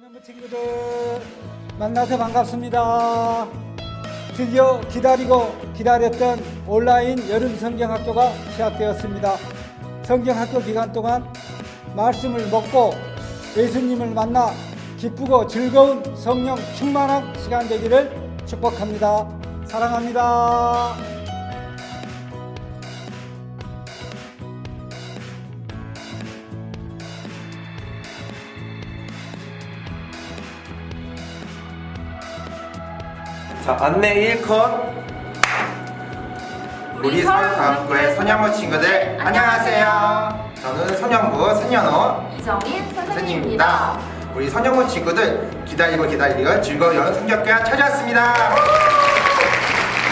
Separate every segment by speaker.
Speaker 1: 선영부 친구들 만나서 반갑습니다. 드디어 기다리고 기다렸던 온라인 여름 성경학교가 시작되었습니다. 성경학교 기간 동안 말씀을 먹고 예수님을 만나 기쁘고 즐거운 성령 충만한 시간 되기를 축복합니다. 사랑합니다.
Speaker 2: 자, 안내 1컷. 우리 서울과학부의 선영부 친구들 안녕하세요. 저는 선영부 3년호
Speaker 3: 이정인
Speaker 2: 선생님입니다.
Speaker 3: 선생님입니다.
Speaker 2: 우리 선영부 친구들 기다리고 즐거운 여름 성경학교가 찾아왔습니다.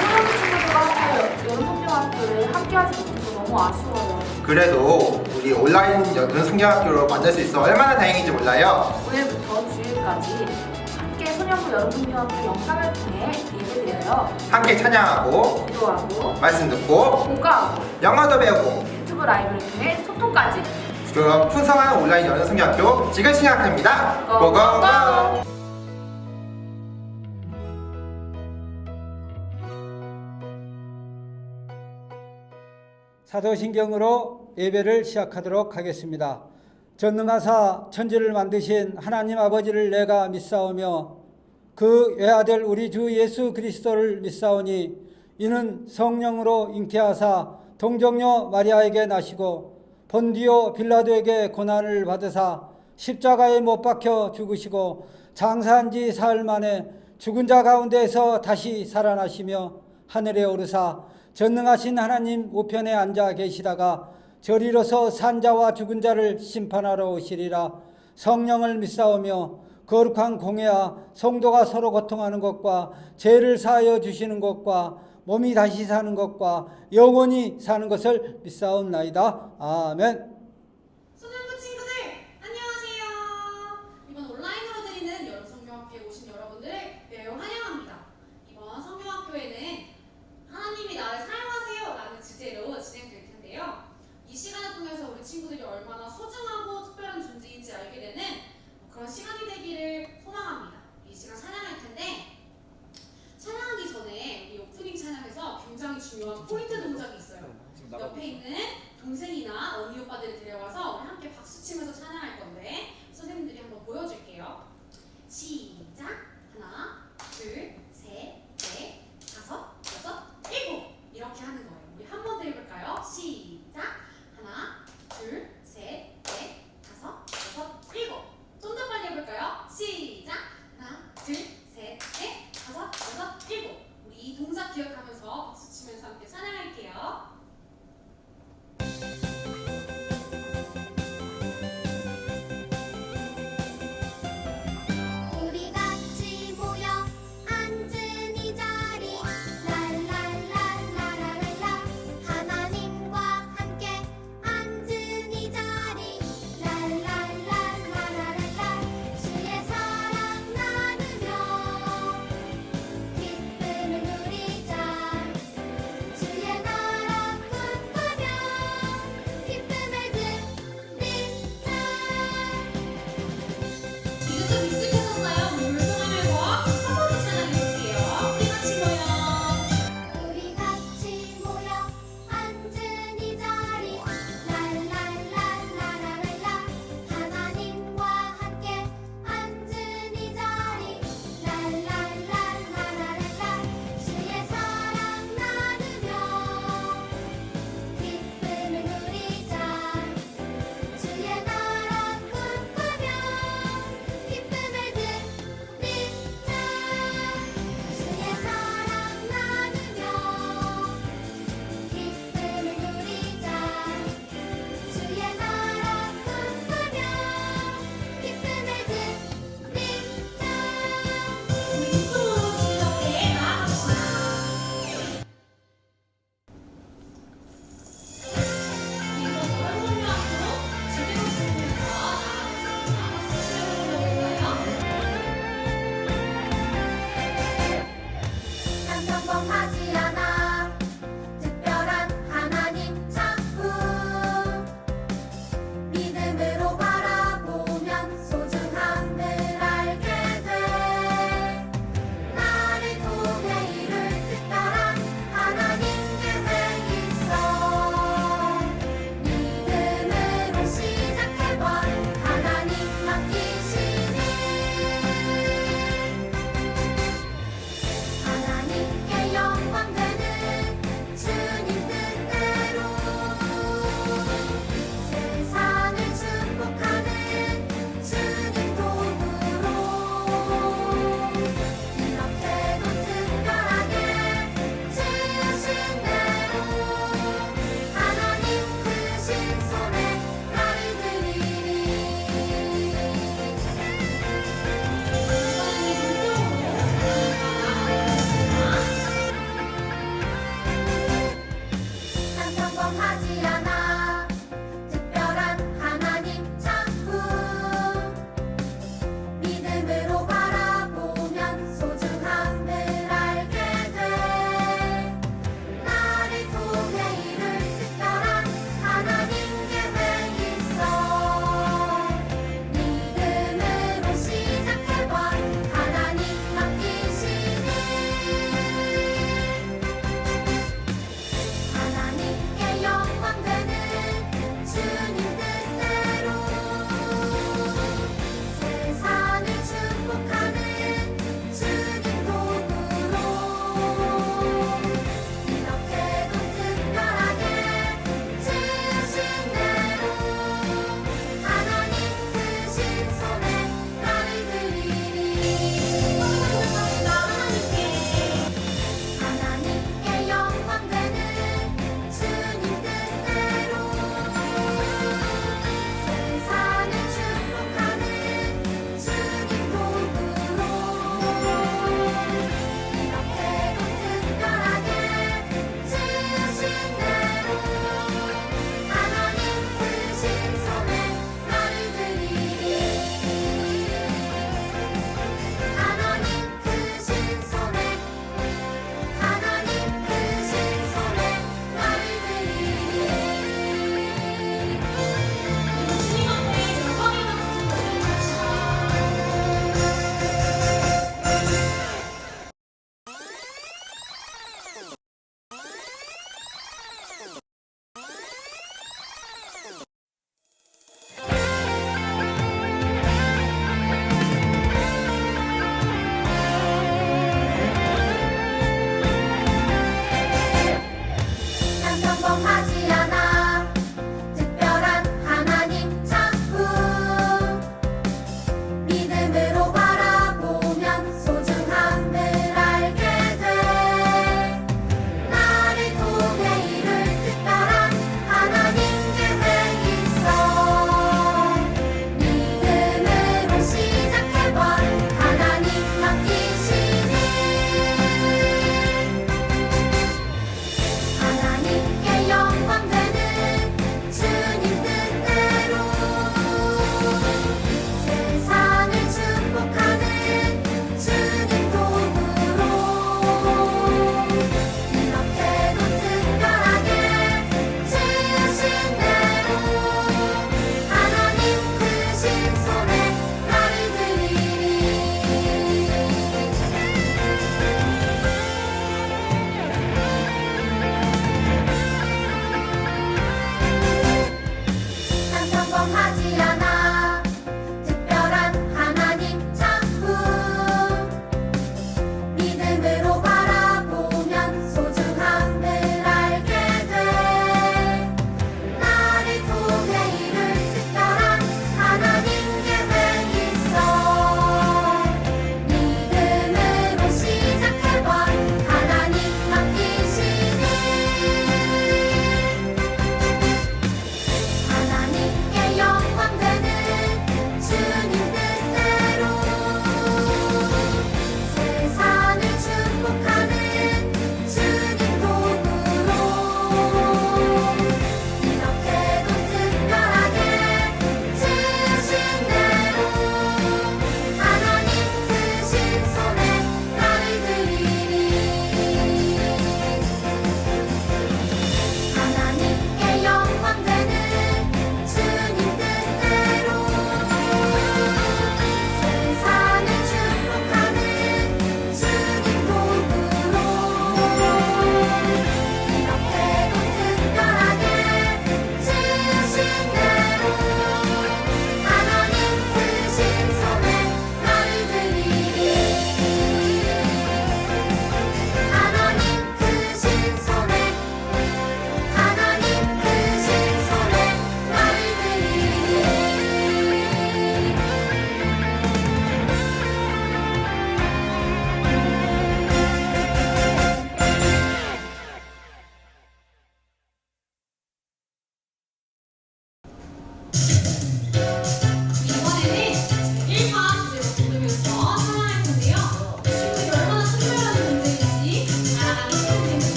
Speaker 3: 선영부 친구들과 여름 성경학교를 함께 하지 못해서 너무 아쉬워요.
Speaker 2: 그래도 우리 온라인 여름 성경학교로 만날 수 있어 얼마나 다행인지 몰라요.
Speaker 3: 오늘부터 주일까지 함께 선영부 여름 성경학교 영상을 통해 예배드려요.
Speaker 2: 함께 찬양하고
Speaker 3: 기도하고
Speaker 2: 말씀 듣고
Speaker 3: 공부하고
Speaker 2: 영어도 배우고
Speaker 3: 유튜브 라이브를 통해 소통까지.
Speaker 2: 그럼 풍성한 온라인 여름 성경학교 지금 시작합니다. 고고고!
Speaker 1: 사도신경으로 예배를 시작하도록 하겠습니다. 전능하사 천지를 만드신 하나님 아버지를 내가 믿사오며 그 외아들 우리 주 예수 그리스도를 믿사오니 이는 성령으로 잉태하사 동정녀 마리아에게 나시고 본디오 빌라도에게 고난을 받으사 십자가에 못 박혀 죽으시고 장사한 지 사흘 만에 죽은 자 가운데에서 다시 살아나시며 하늘에 오르사 전능하신 하나님 우편에 앉아 계시다가 저리로서 산자와 죽은 자를 심판하러 오시리라. 성령을 믿사오며 거룩한 공회와 성도가 서로 고통하는 것과 죄를 사하여 주시는 것과 몸이 다시 사는 것과 영원히 사는 것을 믿사옵나이다. 아멘.
Speaker 4: 소년부 친구들 안녕하세요. 이번 온라인으로 드리는 여름 성경학교에 오신 여러분들을 매우 환영합니다. 이번 성경학교에는 하나님이 나를 사용하세요 라는 주제로 진행될 텐데요. 이 시간을 통해서 우리 친구들이 얼마나 소중하고 특별한 존재인지 알게 되는 그런 시간이 되기를 소망합니다. 이 시간 찬양할 텐데 찬양하기 전에 우리 오프닝 찬양에서 굉장히 중요한 포인트 동작이 있어요. 옆에 있는 동생이나 언니 오빠들을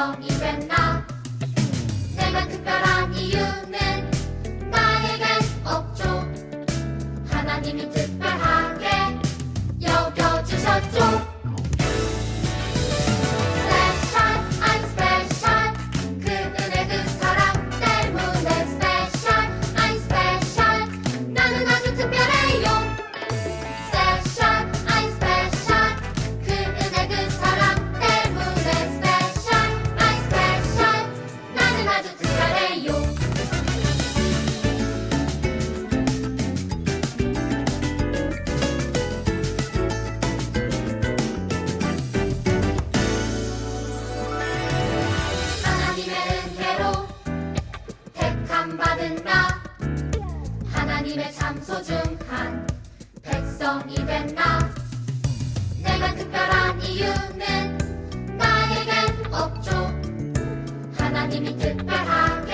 Speaker 5: 백성이 된 나. 내가 특별한 이유는 나에겐 없죠. 하나님이 특별하게 여겨주셨죠. Special, I'm special. 그 은혜 그 사랑 때문에 special, I'm special. 나는 아주 특별해요. Special, I'm special. 그 은혜 그 사랑 때문에 special, I'm special. 나는 아주 특별해요. 하나님의 은혜로 택함 받은 나. 하나님의 참 소중한 백성이 된 나. 내가 특별한 이유는 나에겐 없죠. 하나님이 특별하게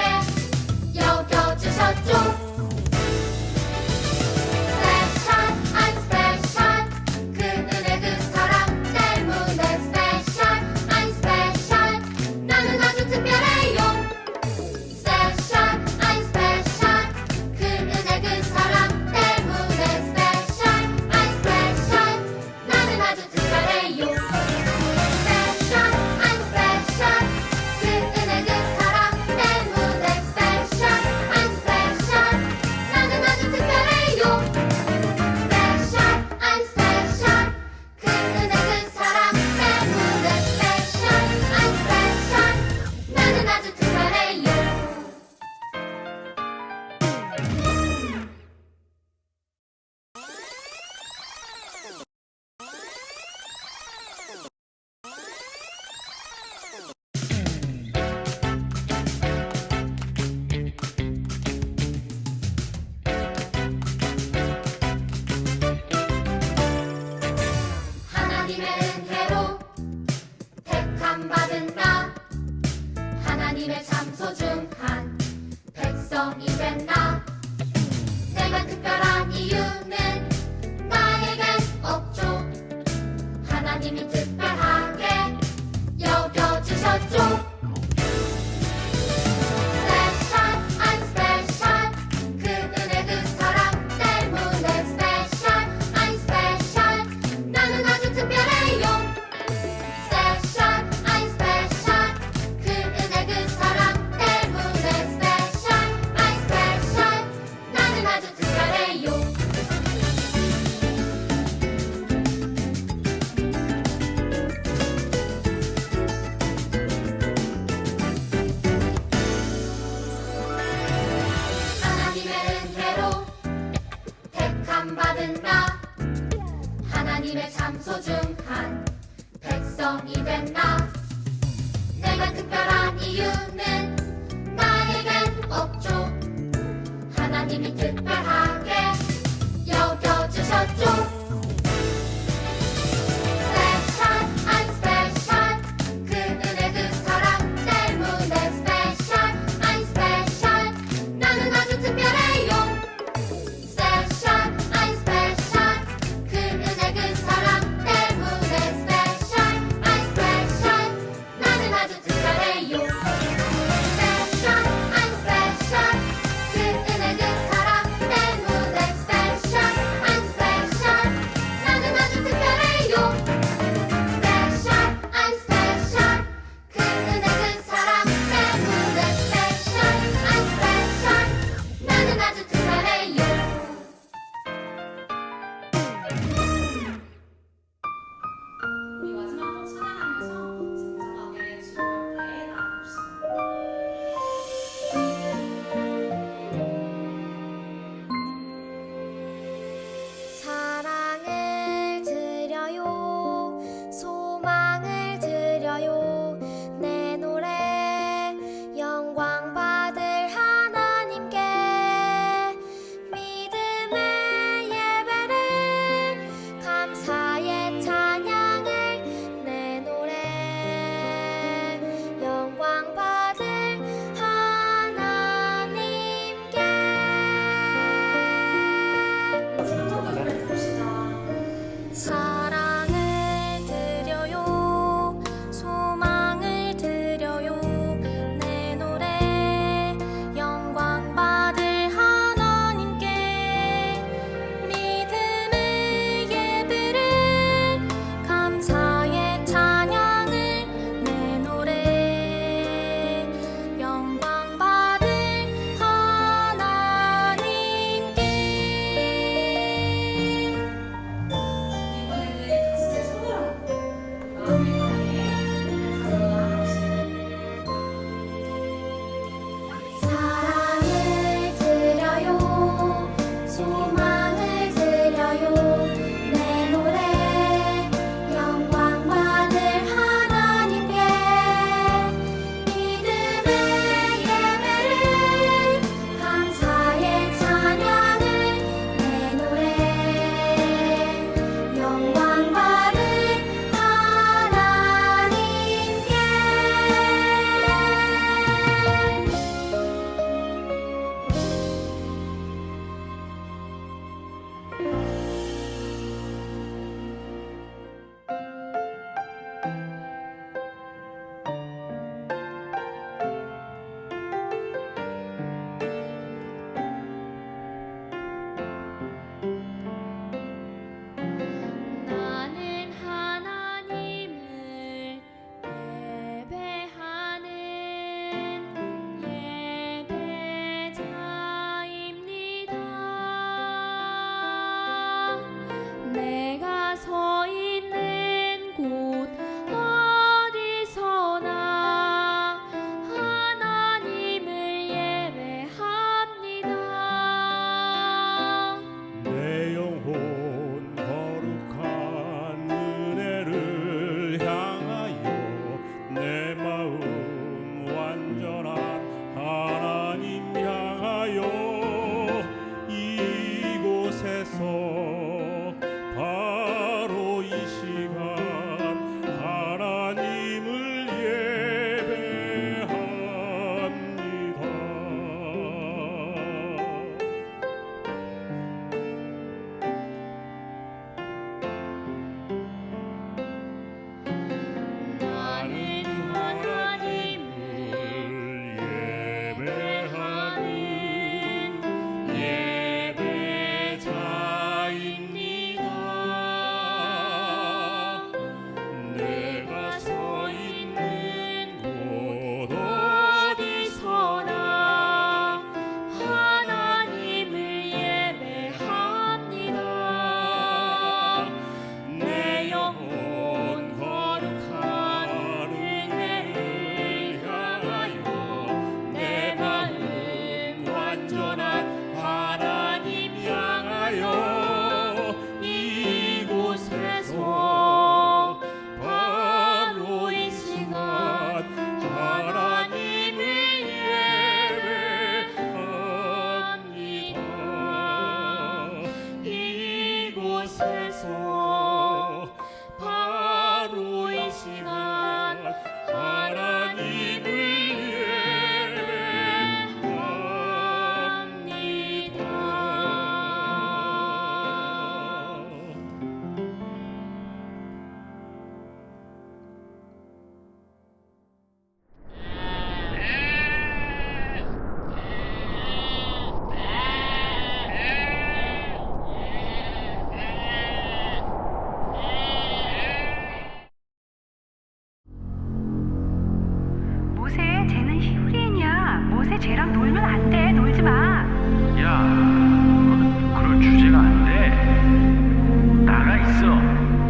Speaker 5: 여겨주셨죠. Special, I'm special. 그 은혜 그 사랑 때문에 special, I'm special. 나는 아주 특별해요. Special, I'm special. 그 은혜 그 사랑 때문에 special, I'm special. 나는 아주 특별해요. Special, I'm special. 그 은혜 그 사랑 때문에 special, I'm special. 나는 아주 특별해요. Special, I'm special. 그 은혜 그 사랑 때문에 special, I'm special. 나는 아주 특별해요. 하나님의 은혜로 택함 받은 나. 하나님의 참 소중한 백성이 된 나. 내가 특별한 이유는 나에겐 없죠. 하나님이 특별하게 여겨주셨죠. Special, I'm special. 그 은혜 그 사랑 때문에 special, I'm special. 나는 아주 특별해요. Special, I'm special. 그 은혜 그 사랑 때문에 special, I'm special. 나는 아주 특별해요. 하나님의 은혜로 택함 받은 나. 하나님의 참 소중한 백성이 된 나. 내가 특별한 이유는 나에겐 없죠. 하나님이 특별하게 여겨주셨죠. Special, I'm special. 그 은혜 그 사랑 때문에 special, I'm special. 나는 아주 특별해요. Special, I'm special. 그 은혜 그 사랑 때문에 special, I'm special. 나는 아주 특별해요.
Speaker 6: 왜 쟤랑 놀면 안 돼? 놀지 마.
Speaker 7: 야, 너는 그럴 주제가 안 돼. 나가 있어.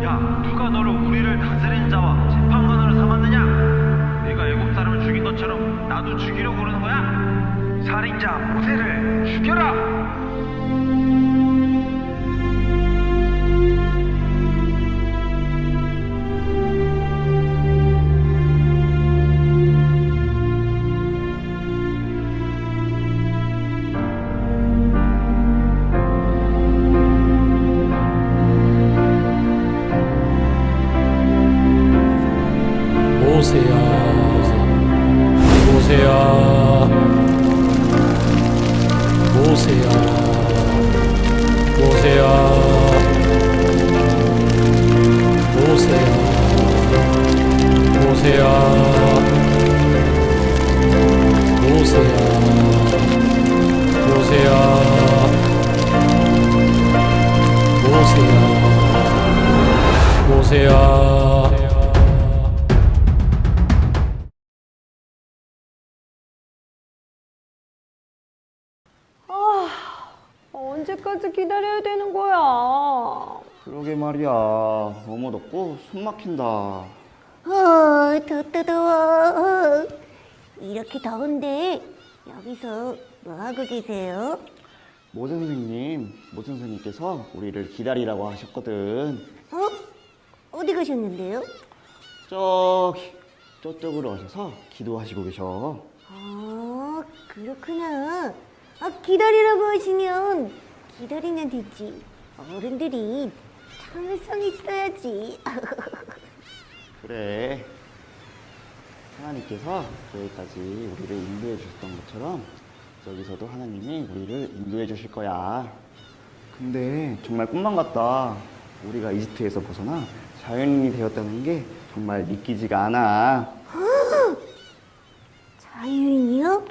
Speaker 7: 야, 누가 너를 우리를 다스리는 자와 재판관으로 삼았느냐? 내가 애국 사람을 죽인 것처럼 나도 죽이려고 그러는 거야? 살인자 모세를 죽여라!
Speaker 8: 모세야, 모세야, 모세야, 모세야, 모세야, 모세야, 모세야, 모세야, 모세야, 모세야.
Speaker 9: 언제까지 기다려야 되는 거야?
Speaker 10: 그러게 말이야. 너무 덥고 숨 막힌다.
Speaker 5: 덥다 더워. 이렇게 더운데 여기서 뭐 하고 계세요?
Speaker 10: 모 선생님께서 우리를 기다리라고 하셨거든.
Speaker 5: 어디 가셨는데요?
Speaker 10: 저쪽으로 오셔서 기도하시고 계셔.
Speaker 5: 그렇구나. 기다리라고 하시면 기다리면 되지. 어른들이 참을성이 있어야지.
Speaker 10: 그래. 하나님께서 여기까지 우리를 인도해 주셨던 것처럼 여기서도 하나님이 우리를 인도해 주실 거야. 근데 정말 꿈만 같다. 우리가 이집트에서 벗어나 자연인이 되었다는 게 정말 믿기지가 않아.
Speaker 5: 자유인이요?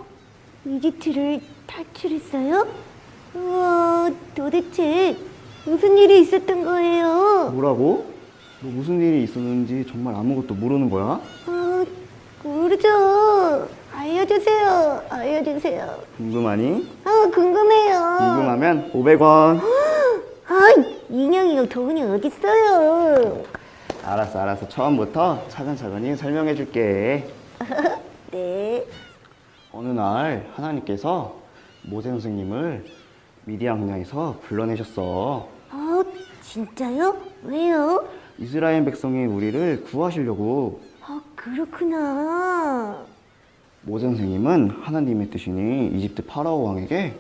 Speaker 5: 이집트를 탈출했어요? 우와, 도대체 무슨 일이 있었던 거예요?
Speaker 10: 뭐라고? 너 무슨 일이 있었는지 정말 아무것도 모르는 거야?
Speaker 5: 모르죠. 알려주세요.
Speaker 10: 궁금하니?
Speaker 5: 궁금해요.
Speaker 10: 궁금하면 500원.
Speaker 5: 인형이요, 돈이 어딨어요?
Speaker 10: 알았어. 처음부터 차근차근히 설명해 줄게.
Speaker 5: 네.
Speaker 10: 어느 날 하나님께서 모세 선생님을 미디안 광야에서 불러내셨어.
Speaker 5: 진짜요? 왜요?
Speaker 10: 이스라엘 백성이 우리를 구하시려고.
Speaker 5: 그렇구나.
Speaker 10: 모세 선생님은 하나님의 뜻이니 이집트 파라오 왕에게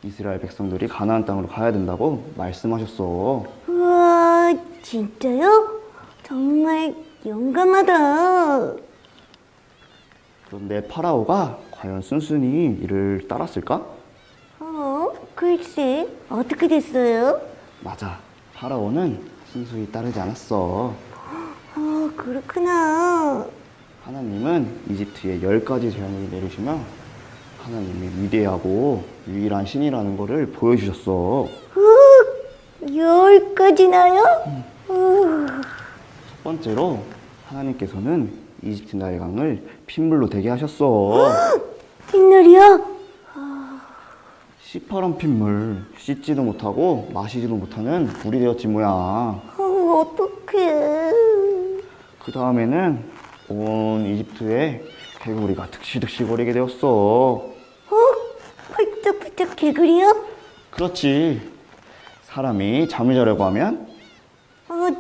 Speaker 10: 이스라엘 백성들이 가나안 땅으로 가야 된다고 말씀하셨어.
Speaker 5: 우와, 진짜요? 정말 용감하다.
Speaker 10: 그런데 파라오가 과연 순순히 이를 따랐을까?
Speaker 5: 글쎄, 어떻게 됐어요?
Speaker 10: 맞아. 파라오는 순순히 따르지 않았어.
Speaker 5: 그렇구나.
Speaker 10: 하나님은 이집트에 10가지 재앙을 내리시며 하나님이 위대하고 유일한 신이라는 것을 보여주셨어.
Speaker 5: 10가지나요?
Speaker 10: 첫 번째로 하나님께서는 이집트 나일강을 핏물로 되게 하셨어.
Speaker 5: 빗물이요?
Speaker 10: 시퍼런 핏물, 씻지도 못하고 마시지도 못하는 물이 되었지 뭐야.
Speaker 5: 어떡해.
Speaker 10: 그 다음에는 온 이집트에 개구리가 득실득실 거리게 되었어.
Speaker 5: 펄쩍펄쩍 개구리요?
Speaker 10: 그렇지. 사람이 잠을 자려고 하면,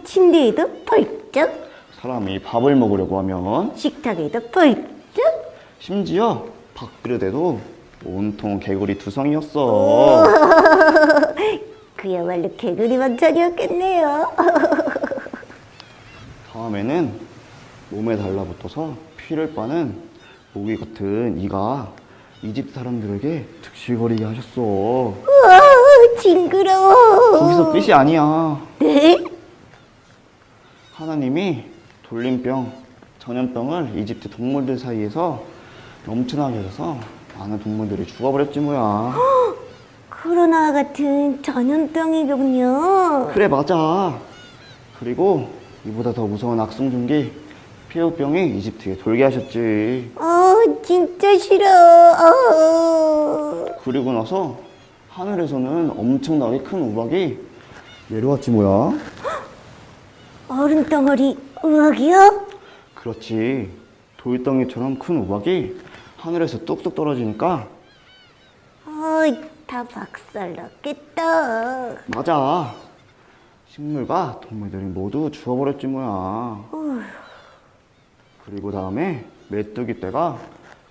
Speaker 5: 침대에도 펄쩍,
Speaker 10: 사람이 밥을 먹으려고 하면,
Speaker 5: 식탁에도 펄쩍.
Speaker 10: 심지어 밥그릇에도 온통 개구리 두성이었어.
Speaker 5: 그야말로 개구리 반찬이었겠네요.
Speaker 10: 다음에는 몸에 달라붙어서 피를 빠는 모기 같은 이가 이집트 사람들에게 득실거리게 하셨어.
Speaker 5: 우와, 징그러워.
Speaker 10: 거기서 끝이 아니야.
Speaker 5: 네?
Speaker 10: 하나님이 돌림병, 전염병을 이집트 동물들 사이에서 넘쳐나게 해서 많은 동물들이 죽어버렸지 뭐야.
Speaker 5: 코로나와 같은 전염병이군요.
Speaker 10: 그래, 맞아. 그리고 이보다 더 무서운 악성종기 폐우병이 이집트에 돌게 하셨지.
Speaker 5: 진짜 싫어.
Speaker 10: 그리고 나서 하늘에서는 엄청나게 큰 우박이 내려왔지 뭐야.
Speaker 5: 얼음 덩어리 우박이요?
Speaker 10: 그렇지. 돌덩이처럼 큰 우박이 하늘에서 뚝뚝 떨어지니까.
Speaker 5: 다 박살났겠다.
Speaker 10: 맞아. 식물과 동물들이 모두 죽어버렸지 뭐야. 그리고 다음에 메뚜기 떼가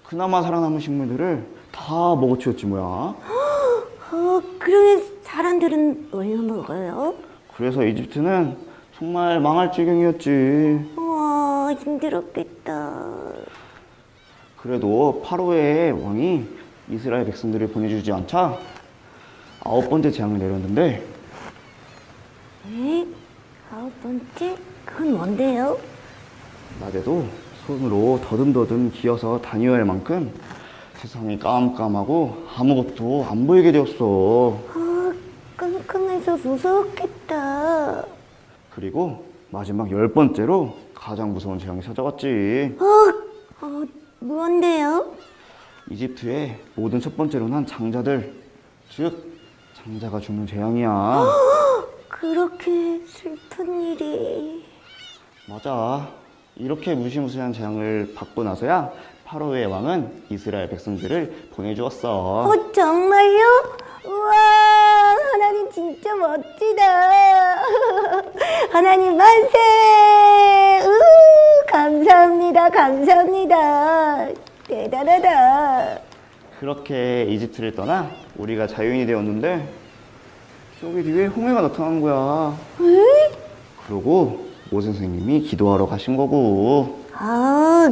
Speaker 10: 그나마 살아남은 식물들을 다 먹어치웠지 뭐야.
Speaker 5: 그러면 사람들은 뭘 먹어요?
Speaker 10: 그래서 이집트는 정말 망할 지경이었지.
Speaker 5: 힘들었겠다.
Speaker 10: 그래도 파로의 왕이 이스라엘 백성들을 보내주지 않자 9번째 재앙을 내렸는데.
Speaker 5: 에? 9번째? 그건 뭔데요?
Speaker 10: 낮에도 손으로 더듬더듬 기어서 다녀야 할 만큼 세상이 깜깜하고 아무것도 안 보이게 되었어.
Speaker 5: 깜깜해서 무서웠겠다.
Speaker 10: 그리고 마지막 10번째로 가장 무서운 재앙이 찾아왔지.
Speaker 5: 뭔데요?
Speaker 10: 이집트의 모든 첫 번째로 난 장자들, 즉 장자가 죽는 재앙이야.
Speaker 5: 그렇게 슬픈 일이.
Speaker 10: 맞아. 이렇게 무시무시한 재앙을 받고 나서야 파로의 왕은 이스라엘 백성들을 보내주었어.
Speaker 5: 정말요? 우와, 하나님 진짜 멋지다. 하나님 만세! 감사합니다, 감사합니다. 대단하다.
Speaker 10: 그렇게 이집트를 떠나 우리가 자유인이 되었는데 저기 뒤에 홍해가 나타난 거야. 그러고 모 선생님이 기도하러 가신 거고.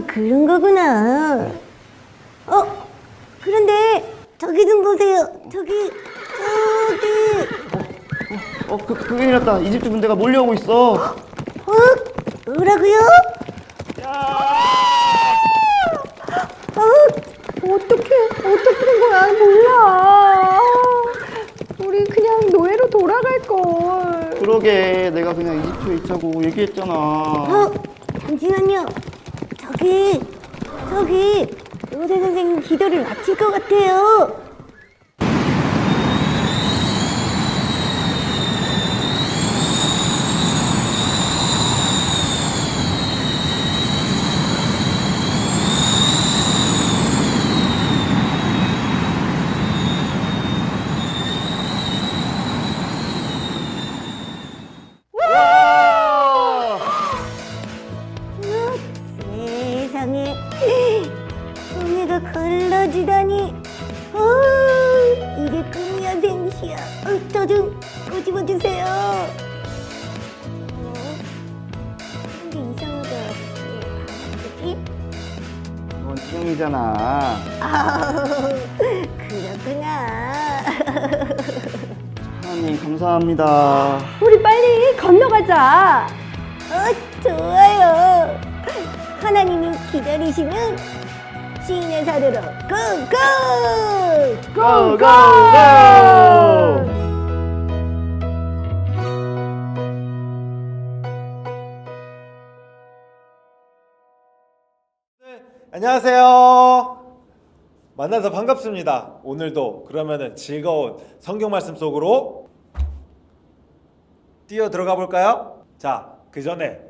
Speaker 5: 그런 거구나. 그런데 저기 좀 보세요. 저기.
Speaker 10: 큰일 났다. 이집트 군대가 몰려오고 있어.
Speaker 5: 뭐라고요?
Speaker 9: 어떻게 된 거야? 몰라. 우리 그냥 노예로 돌아갈걸.
Speaker 10: 그러게, 내가 그냥 이집트에 있자고 얘기했잖아.
Speaker 5: 잠시만요. 저기 로제 선생님 기도를 마칠 것 같아요. 세상에 손해가 갈라지다니. 이게 꿈이야 생시야. 저 좀 꼬집어주세요. 근데 이상하다. 뭐지?
Speaker 10: 넌 인형이잖아.
Speaker 5: 그렇구나.
Speaker 10: 하나님 감사합니다.
Speaker 9: 우리 빨리 건너가자.
Speaker 5: 좋아요. 하나님이 기다리시면 시인의 산으로 고고!
Speaker 10: 고고고!
Speaker 11: 안녕하세요. 만나서 반갑습니다. 오늘도 그러면은 즐거운 성경 말씀 속으로 뛰어 들어가 볼까요? 자, 그 전에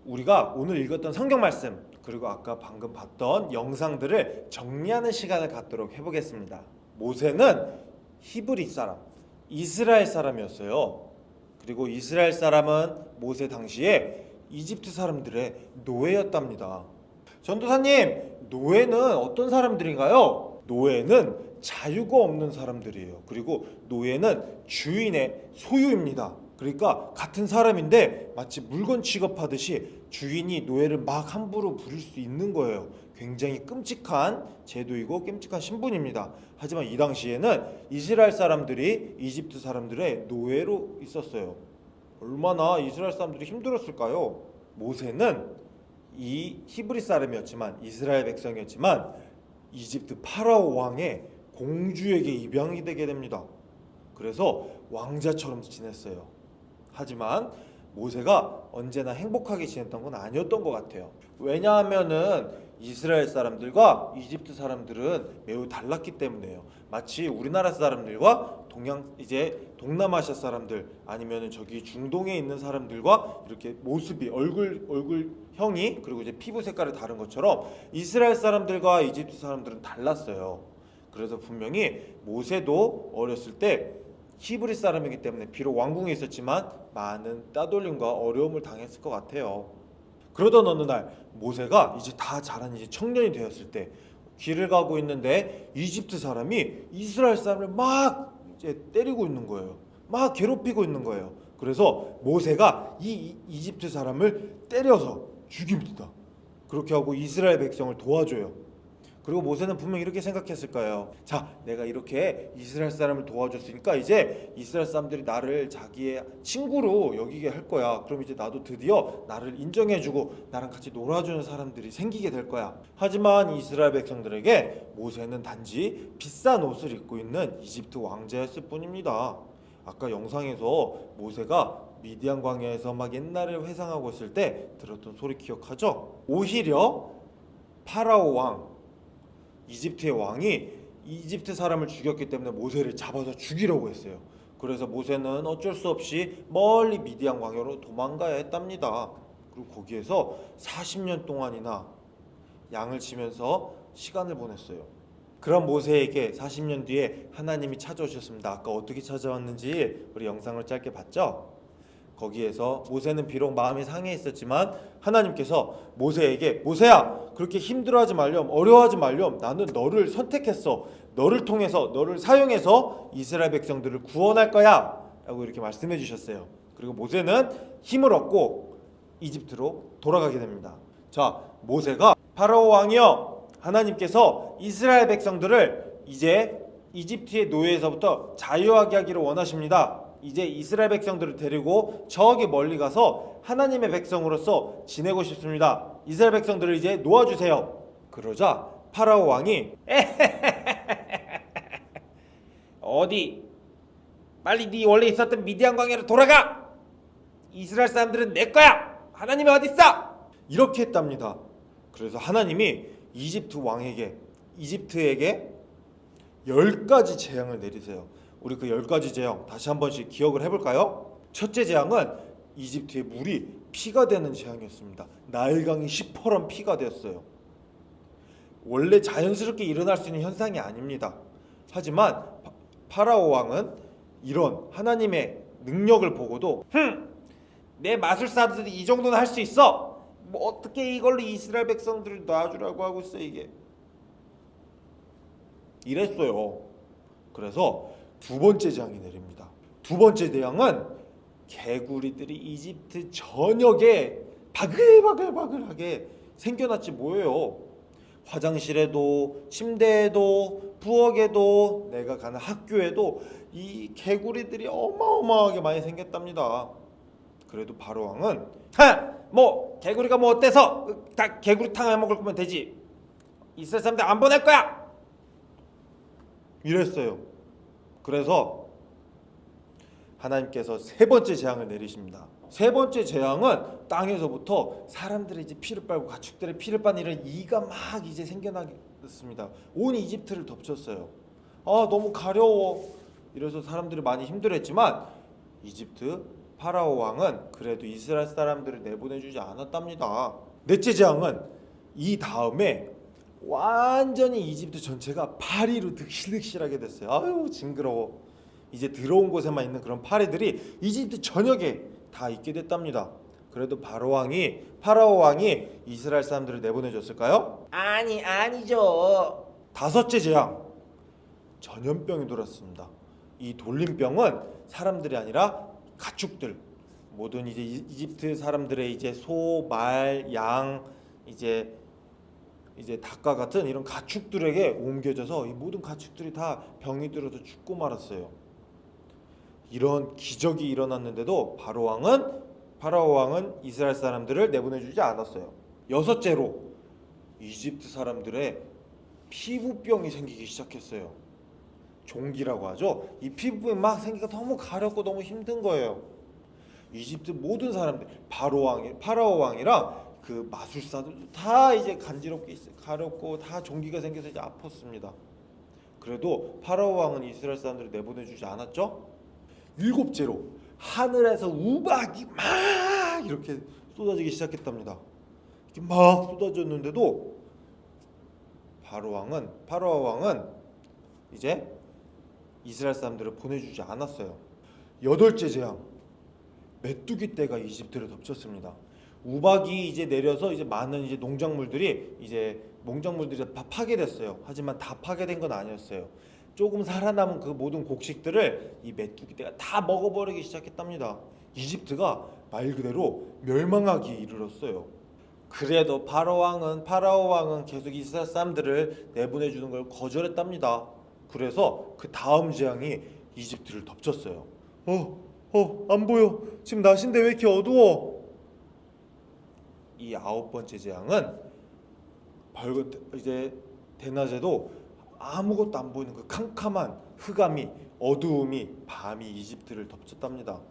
Speaker 11: 우리가 오늘 읽었던 성경 말씀 그리고 아까 방금 봤던 영상들을 정리하는 시간을 갖도록 해보겠습니다. 모세는 히브리 사람, 이스라엘 사람이었어요. 그리고 이스라엘 사람은 모세 당시에 이집트 사람들의 노예였답니다. 전도사님, 노예는 어떤 사람들인가요? 노예는 자유가 없는 사람들이에요. 그리고 노예는 주인의 소유입니다. 그러니까 같은 사람인데 마치 물건 취급하듯이 주인이 노예를 막 함부로 부릴 수 있는 거예요. 굉장히 끔찍한 제도이고 끔찍한 신분입니다. 하지만 이 당시에는 이스라엘 사람들이 이집트 사람들의 노예로 있었어요. 얼마나 이스라엘 사람들이 힘들었을까요? 모세는 이 히브리 사람이었지만 이스라엘 백성이었지만 이집트 파라오 왕의 공주에게 입양이 되게 됩니다. 그래서 왕자처럼 지냈어요. 하지만 모세가 언제나 행복하게 지냈던 건 아니었던 것 같아요. 왜냐하면은 이스라엘 사람들과 이집트 사람들은 매우 달랐기 때문에요. 마치 우리나라 사람들과 동남아시아 사람들 아니면은 저기 중동에 있는 사람들과 이렇게 모습이 얼굴형이 그리고 이제 피부 색깔이 다른 것처럼 이스라엘 사람들과 이집트 사람들은 달랐어요. 그래서 분명히 모세도 어렸을 때 히브리 사람이기 때문에 비록 왕궁에 있었지만 많은 따돌림과 어려움을 당했을 것 같아요. 그러던 어느 날 모세가 이제 다 자란 이제 청년이 되었을 때 길을 가고 있는데 이집트 사람이 이스라엘 사람을 막 이제 때리고 있는 거예요. 막 괴롭히고 있는 거예요. 그래서 모세가 이 이집트 사람을 때려서 죽입니다. 그렇게 하고 이스라엘 백성을 도와줘요. 그리고 모세는 분명 이렇게 생각했을 거예요. 자, 내가 이렇게 이스라엘 사람을 도와줬으니까 이제 이스라엘 사람들이 나를 자기의 친구로 여기게 할 거야. 그럼 이제 나도 드디어 나를 인정해주고 나랑 같이 놀아주는 사람들이 생기게 될 거야. 하지만 이스라엘 백성들에게 모세는 단지 비싼 옷을 입고 있는 이집트 왕자였을 뿐입니다. 아까 영상에서 모세가 미디안 광야에서 막 옛날을 회상하고 있을 때 들었던 소리 기억하죠? 오히려 파라오 왕, 이집트의 왕이 이집트 사람을 죽였기 때문에 모세를 잡아서 죽이려고 했어요. 그래서 모세는 어쩔 수 없이 멀리 미디안 광야로 도망가야 했답니다. 그리고 거기에서 40년 동안이나 양을 치면서 시간을 보냈어요. 그런 모세에게 40년 뒤에 하나님이 찾아오셨습니다. 아까 어떻게 찾아왔는지 우리 영상을 짧게 봤죠? 거기에서 모세는 비록 마음이 상해 있었지만 하나님께서 모세에게 모세야 그렇게 힘들어하지 말렴 어려워하지 말렴 나는 너를 선택했어 너를 통해서 너를 사용해서 이스라엘 백성들을 구원할 거야 라고 이렇게 말씀해 주셨어요. 그리고 모세는 힘을 얻고 이집트로 돌아가게 됩니다. 자, 모세가 파라오 왕이여 하나님께서 이스라엘 백성들을 이제 이집트의 노예에서부터 자유하게 하기를 원하십니다. 이제 이스라엘 백성들을 데리고 저기 멀리 가서 하나님의 백성으로서 지내고 싶습니다. 이스라엘 백성들을 이제 놓아주세요. 그러자 파라오 왕이 어디 빨리 네 원래 있었던 미디안 광야로 돌아가. 이스라엘 사람들은 내 거야. 하나님이 어디 있어? 이렇게 했답니다. 그래서 하나님이 이집트에게 10가지 재앙을 내리세요. 우리 그 10가지 재앙 다시 한 번씩 기억을 해볼까요? 첫째 재앙은 이집트의 물이 피가 되는 재앙이었습니다. 나일강이 시퍼런 피가 되었어요. 원래 자연스럽게 일어날 수 있는 현상이 아닙니다. 하지만 파라오 왕은 이런 하나님의 능력을 보고도 내 마술사들이 이 정도는 할 수 있어. 뭐 어떻게 이걸로 이스라엘 백성들을 놔주라고 하고 있어 이게. 이랬어요. 그래서 두 번째 재앙이 내립니다. 두 번째 재앙은 개구리들이 이집트 전역에 바글바글하게 생겨났지 뭐예요. 화장실에도 침대에도 부엌에도 내가 가는 학교에도 이 개구리들이 어마어마하게 많이 생겼답니다. 그래도 바로 왕은 뭐 개구리가 뭐 어때서 다 개구리탕 해먹을 거면 되지. 이스라엘 사람들 안 보낼 거야. 이랬어요. 그래서 하나님께서 세 번째 재앙을 내리십니다. 세 번째 재앙은 땅에서부터 사람들이 이제 피를 빨고 가축들의 피를 빤 이런 이가 막 이제 생겨나겠습니다. 온 이집트를 덮쳤어요. 아 너무 가려워. 이래서 사람들이 많이 힘들었지만 이집트 파라오 왕은 그래도 이스라엘 사람들을 내보내주지 않았답니다. 넷째 재앙은 이 다음에 완전히 이집트 전체가 파리로 득실득실하게 됐어요. 아유 징그러워. 이제 들어온 곳에만 있는 그런 파리들이 이집트 전역에 다 있게 됐답니다. 그래도 파라오 왕이 이스라엘 사람들을 내보내줬을까요? 아니죠. 다섯째 재앙, 전염병이 돌았습니다. 이 돌림병은 사람들이 아니라 가축들, 모든 이제 이집트 사람들의 이제 소, 말, 양, 이제 닭과 같은 이런 가축들에게 옮겨져서 이 모든 가축들이 다 병이 들어서 죽고 말았어요. 이런 기적이 일어났는데도 파라오 왕은 이스라엘 사람들을 내보내주지 않았어요. 여섯째로 이집트 사람들의 피부병이 생기기 시작했어요. 종기라고 하죠. 이 피부병이 막 생기가 너무 가렵고 너무 힘든 거예요. 이집트 모든 사람들, 파라오 왕이랑 그 마술사들도 다 이제 가렵고 다 종기가 생겨서 이제 아팠습니다. 그래도 파라오 왕은 이스라엘 사람들을 내보내주지 않았죠. 7째로 하늘에서 우박이 막 이렇게 쏟아지기 시작했답니다. 이렇게 막 쏟아졌는데도 파라오 왕은 이제 이스라엘 사람들을 보내주지 않았어요. 8째 재앙, 메뚜기 떼가 이집트를 덮쳤습니다. 우박이 이제 내려서 이제 많은 이제 농작물들이 다 파괴됐어요. 하지만 다 파괴된 건 아니었어요. 조금 살아남은 그 모든 곡식들을 이 메뚜기 떼가 다 먹어버리기 시작했답니다. 이집트가 말 그대로 멸망하기 이르렀어요. 그래도 파라오 왕은 계속 이스라엘 사람들을 내보내주는 걸 거절했답니다. 그래서 그 다음 재앙이 이집트를 덮쳤어요. 안 보여. 지금 낮인데 왜 이렇게 어두워? 이 9번째 재앙은 밝은 이제 대낮에도 아무것도 안 보이는 그 캄캄한 흑암이, 어두움이 밤이 이집트를 덮쳤답니다.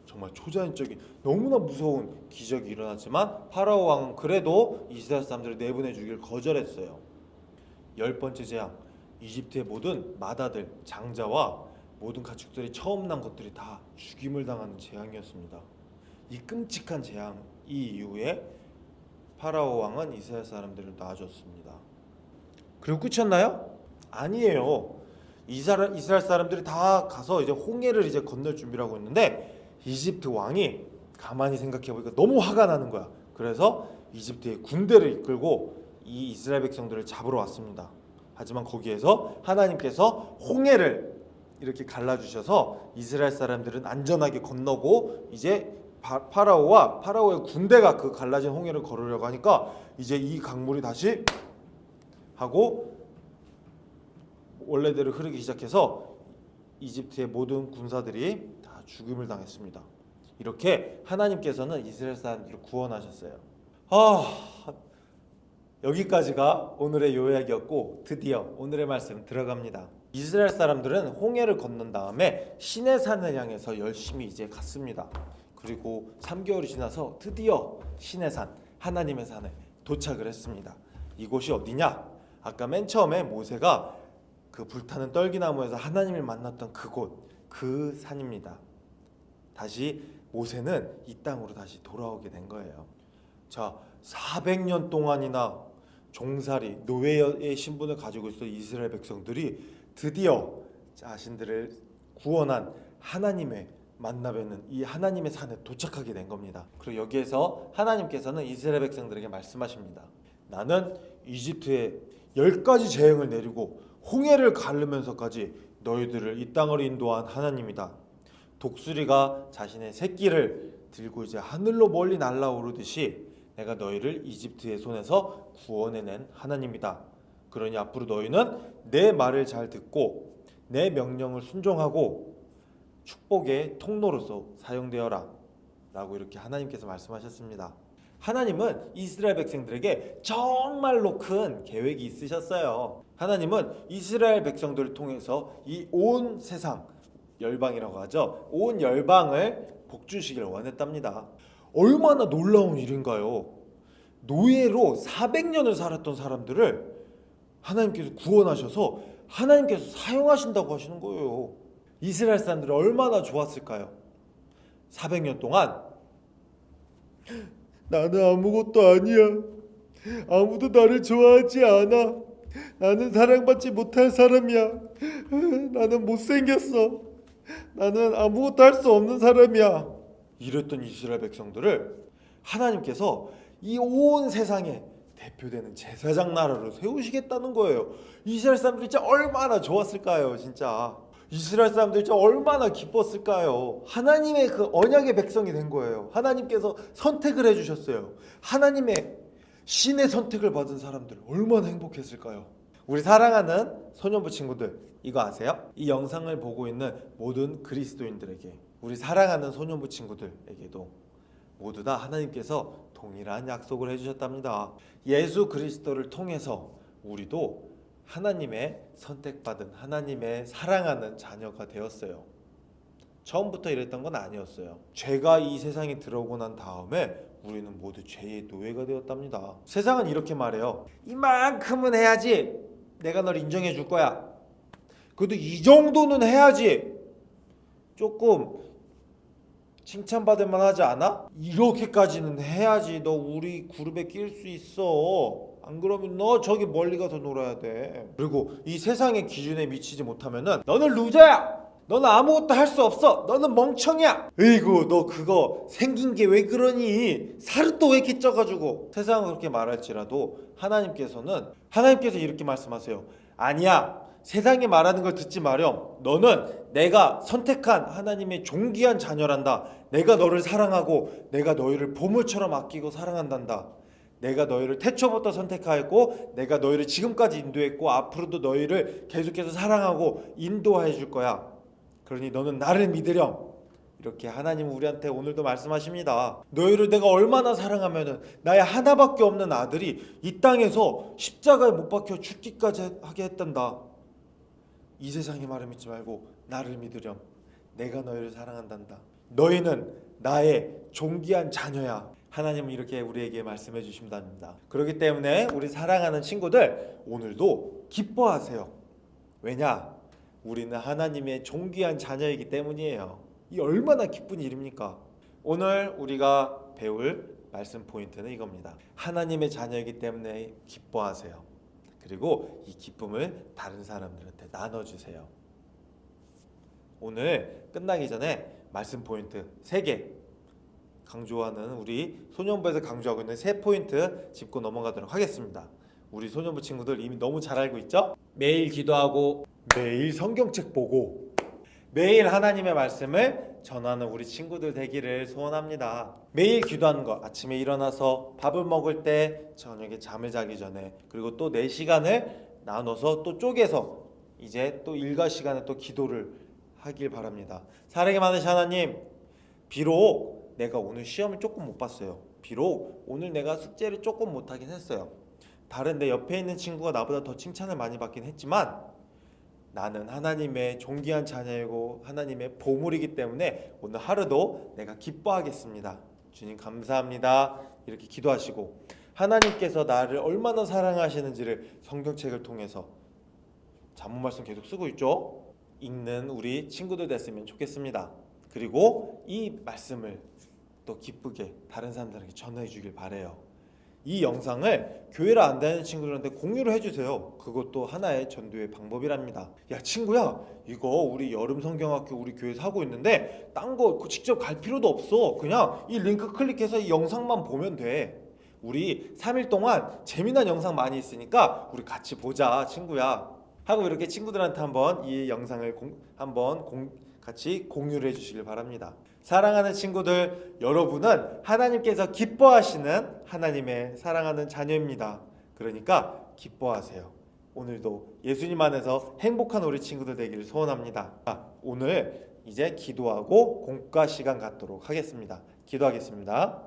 Speaker 11: 정말 초자연적인 너무나 무서운 기적이 일어났지만 파라오 왕은 그래도 이스라엘 사람들을 내보내주길 거절했어요. 10번째 재앙, 이집트의 모든 마다들, 장자와 모든 가축들이 처음 난 것들이 다 죽임을 당하는 재앙이었습니다. 이 끔찍한 재앙 이후에 파라오 왕은 이스라엘 사람들을 놔줬습니다. 그리고 끝이었나요? 아니에요. 이스라엘 사람들이 다 가서 이제 홍해를 이제 건널 준비를 하고 있는데 이집트 왕이 가만히 생각해 보니까 너무 화가 나는 거야. 그래서 이집트의 군대를 이끌고 이 이스라엘 백성들을 잡으러 왔습니다. 하지만 거기에서 하나님께서 홍해를 이렇게 갈라주셔서 이스라엘 사람들은 안전하게 건너고 이제 파라오의 군대가 그 갈라진 홍해를 걸으려고 하니까 이제 이 강물이 다시 하고 원래대로 흐르기 시작해서 이집트의 모든 군사들이 다 죽음을 당했습니다. 이렇게 하나님께서는 이스라엘 사람들을 구원하셨어요. 여기까지가 오늘의 요약이었고 드디어 오늘의 말씀 들어갑니다. 이스라엘 사람들은 홍해를 건넌 다음에 시내산을 향해서 열심히 이제 갔습니다. 그리고 3개월이 지나서 드디어 시내산, 하나님의 산에 도착을 했습니다. 이곳이 어디냐? 아까 맨 처음에 모세가 그 불타는 떨기나무에서 하나님을 만났던 그곳, 그 산입니다. 다시 모세는 이 땅으로 다시 돌아오게 된 거예요. 자, 400년 동안이나 종살이, 노예의 신분을 가지고 있었던 이스라엘 백성들이 드디어 자신들을 구원한 하나님의 만나뵈는 이 하나님의 산에 도착하게 된 겁니다. 그리고 여기에서 하나님께서는 이스라엘 백성들에게 말씀하십니다. 나는 이집트에 10가지 재앙을 내리고 홍해를 가르면서까지 너희들을 이 땅으로 인도한 하나님이다. 독수리가 자신의 새끼를 들고 이제 하늘로 멀리 날아오르듯이 내가 너희를 이집트의 손에서 구원해낸 하나님이다. 그러니 앞으로 너희는 내 말을 잘 듣고 내 명령을 순종하고 축복의 통로로서 사용되어라 라고 이렇게 하나님께서 말씀하셨습니다. 하나님은 이스라엘 백성들에게 정말로 큰 계획이 있으셨어요. 하나님은 이스라엘 백성들을 통해서 이 온 세상, 열방이라고 하죠, 온 열방을 복주시길 원했답니다. 얼마나 놀라운 일인가요? 노예로 400년을 살았던 사람들을 하나님께서 구원하셔서 하나님께서 사용하신다고 하시는 거예요. 이스라엘 사람들은 얼마나 좋았을까요? 400년 동안 나는 아무것도 아니야. 아무도 나를 좋아하지 않아. 나는 사랑받지 못할 사람이야. 나는 못생겼어. 나는 아무것도 할 수 없는 사람이야. 이랬던 이스라엘 백성들을 하나님께서 이 온 세상에 대표되는 제사장 나라로 세우시겠다는 거예요. 이스라엘 사람들이 진짜 얼마나 좋았을까요? 진짜 이스라엘 사람들이 진짜 얼마나 기뻤을까요? 하나님의 그 언약의 백성이 된 거예요. 하나님께서 선택을 해주셨어요. 하나님의 신의 선택을 받은 사람들 얼마나 행복했을까요? 우리 사랑하는 소년부 친구들, 이거 아세요? 이 영상을 보고 있는 모든 그리스도인들에게, 우리 사랑하는 소년부 친구들에게도 모두 다 하나님께서 동일한 약속을 해주셨답니다. 예수 그리스도를 통해서 우리도 하나님의 선택받은, 하나님의 사랑하는 자녀가 되었어요. 처음부터 이랬던 건 아니었어요. 죄가 이 세상에 들어오고 난 다음에 우리는 모두 죄의 노예가 되었답니다. 세상은 이렇게 말해요. 이만큼은 해야지 내가 널 인정해 줄 거야. 그래도 이 정도는 해야지 조금 칭찬받을 만하지 않아? 이렇게까지는 해야지 너 우리 그룹에 낄 수 있어. 안 그러면 너 저기 멀리 가서 놀아야 돼. 그리고 이 세상의 기준에 미치지 못하면은 너는 루저야. 너는 아무것도 할 수 없어. 너는 멍청이야. 에이구 너 그거 생긴 게 왜 그러니? 살을 또 왜 이렇게 쪄가지고. 세상은 그렇게 말할지라도 하나님께서 이렇게 말씀하세요. 아니야. 세상이 말하는 걸 듣지 마렴. 너는 내가 선택한 하나님의 존귀한 자녀란다. 내가 너를 사랑하고 내가 너희를 보물처럼 아끼고 사랑한단다. 내가 너희를 태초부터 선택하였고 내가 너희를 지금까지 인도했고 앞으로도 너희를 계속해서 사랑하고 인도해 줄 거야. 그러니 너는 나를 믿으렴. 이렇게 하나님은 우리한테 오늘도 말씀하십니다. 너희를 내가 얼마나 사랑하면은 나의 하나밖에 없는 아들이 이 땅에서 십자가에 못 박혀 죽기까지 하게 했단다. 이 세상의 말을 믿지 말고 나를 믿으렴. 내가 너희를 사랑한단다. 너희는 나의 존귀한 자녀야. 하나님은 이렇게 우리에게 말씀해 주신답니다. 그렇기 때문에 우리 사랑하는 친구들 오늘도 기뻐하세요. 왜냐? 우리는 하나님의 존귀한 자녀이기 때문이에요. 이 얼마나 기쁜 일입니까? 오늘 우리가 배울 말씀 포인트는 이겁니다. 하나님의 자녀이기 때문에 기뻐하세요. 그리고 이 기쁨을 다른 사람들한테 나눠주세요. 오늘 끝나기 전에 말씀 포인트 3개 강조하는 우리 소년부에서 강조하고 있는 3포인트 짚고 넘어가도록 하겠습니다. 우리 소년부 친구들 이미 너무 잘 알고 있죠? 매일 기도하고 매일 성경책 보고 매일 하나님의 말씀을 전하는 우리 친구들 되기를 소원합니다. 매일 기도하는 거, 아침에 일어나서 밥을 먹을 때, 저녁에 잠을 자기 전에, 그리고 또 4시간을 나눠서 또 쪼개서 이제 또 일과 시간에 또 기도를 하길 바랍니다. 사랑이 많으신 하나님, 비록 내가 오늘 시험을 조금 못 봤어요. 비록 오늘 내가 숙제를 조금 못하긴 했어요. 다른 내 옆에 있는 친구가 나보다 더 칭찬을 많이 받긴 했지만 나는 하나님의 존귀한 자녀이고 하나님의 보물이기 때문에 오늘 하루도 내가 기뻐하겠습니다. 주님 감사합니다. 이렇게 기도하시고 하나님께서 나를 얼마나 사랑하시는지를 성경책을 통해서 잠언 말씀 계속 쓰고 있죠. 읽는 우리 친구들 됐으면 좋겠습니다. 그리고 이 말씀을 또 기쁘게 다른 사람들에게 전해 주길 바래요. 이 영상을 교회를 안 다니는 친구들한테 공유를 해주세요. 그것도 하나의 전도의 방법이랍니다. 야 친구야, 이거 우리 여름 성경학교 우리 교회에서 하고 있는데 딴 거 직접 갈 필요도 없어. 그냥 이 링크 클릭해서 이 영상만 보면 돼. 우리 3일 동안 재미난 영상 많이 있으니까 우리 같이 보자 친구야 하고 이렇게 친구들한테 한번 이 영상을 같이 공유를 해주시길 바랍니다. 사랑하는 친구들, 여러분은 하나님께서 기뻐하시는 하나님의 사랑하는 자녀입니다. 그러니까 기뻐하세요. 오늘도 예수님 안에서 행복한 우리 친구들 되기를 소원합니다. 오늘 이제 기도하고 공과 시간 갖도록 하겠습니다. 기도하겠습니다.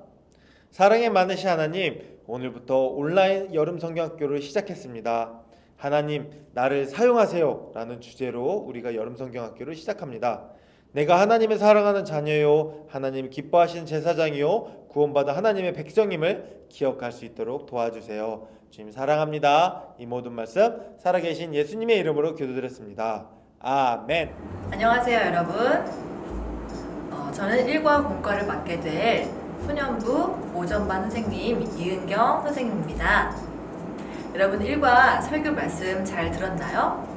Speaker 11: 사랑에 많으신 하나님, 오늘부터 온라인 여름 성경학교를 시작했습니다. 하나님, 나를 사용하세요 라는 주제로 우리가 여름 성경학교를 시작합니다. 내가 하나님의 사랑하는 자녀요, 하나님 기뻐하시는 제사장이요, 구원받은 하나님의 백성임을 기억할 수 있도록 도와주세요. 주님 사랑합니다. 이 모든 말씀 살아계신 예수님의 이름으로 기도드렸습니다. 아멘.
Speaker 12: 안녕하세요 여러분. 저는 1과 공과를 맡게 될 소년부 오전반 선생님 이은경 선생님입니다. 여러분 1과 설교 말씀 잘 들었나요?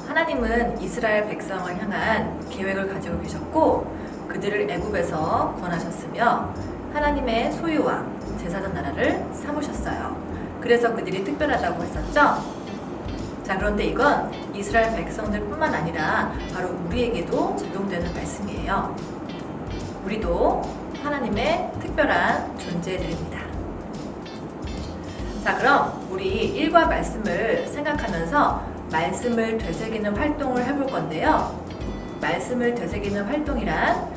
Speaker 12: 하나님은 이스라엘 백성을 향한 계획을 가지고 계셨고 그들을 애굽에서 구원하셨으며 하나님의 소유와 제사장 나라를 삼으셨어요. 그래서 그들이 특별하다고 했었죠? 자, 그런데 이건 이스라엘 백성들뿐만 아니라 바로 우리에게도 적용되는 말씀이에요. 우리도 하나님의 특별한 존재들입니다. 자, 그럼 우리 1과 말씀을 생각하면서 말씀을 되새기는 활동을 해볼 건데요. 말씀을 되새기는 활동이란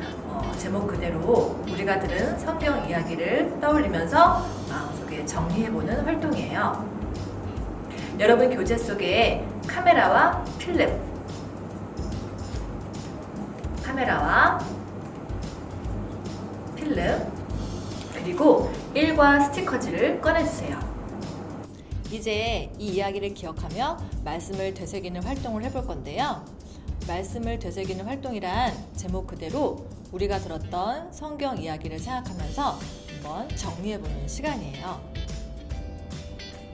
Speaker 12: 제목 그대로 우리가 들은 성경 이야기를 떠올리면서 마음속에 정리해보는 활동이에요. 여러분 교재 속에 카메라와 필름 카메라와 필름, 그리고 일과 스티커지를 꺼내주세요. 이제 이 이야기를 기억하며 말씀을 되새기는 활동을 해볼 건데요. 말씀을 되새기는 활동이란 제목 그대로 우리가 들었던 성경 이야기를 생각하면서 한번 정리해보는 시간이에요.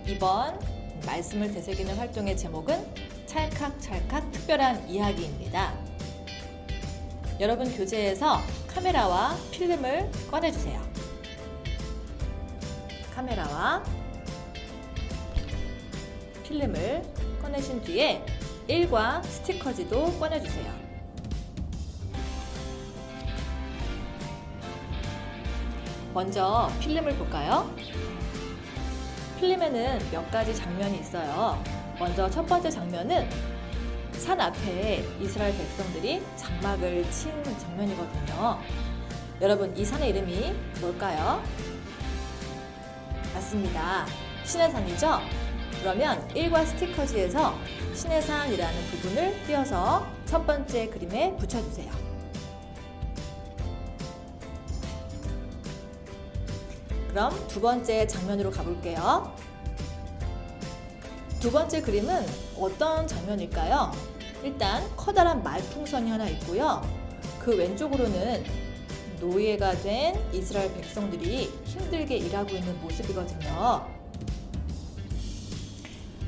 Speaker 12: 이번 말씀을 되새기는 활동의 제목은 찰칵찰칵 특별한 이야기입니다. 여러분 교재에서 카메라와 필름을 꺼내주세요. 카메라와 필름을 꺼내신 뒤에 일과 스티커지도 꺼내주세요. 먼저 필름을 볼까요? 필름에는 몇 가지 장면이 있어요. 먼저 첫 번째 장면은 산 앞에 이스라엘 백성들이 장막을 친 장면이거든요. 여러분, 이 산의 이름이 뭘까요? 맞습니다. 시내산이죠? 그러면 일과 스티커지에서 시내산이라는 부분을 띄어서 첫 번째 그림에 붙여주세요. 그럼 두 번째 장면으로 가볼게요. 두 번째 그림은 어떤 장면일까요? 일단 커다란 말풍선이 하나 있고요. 그 왼쪽으로는 노예가 된 이스라엘 백성들이 힘들게 일하고 있는 모습이거든요.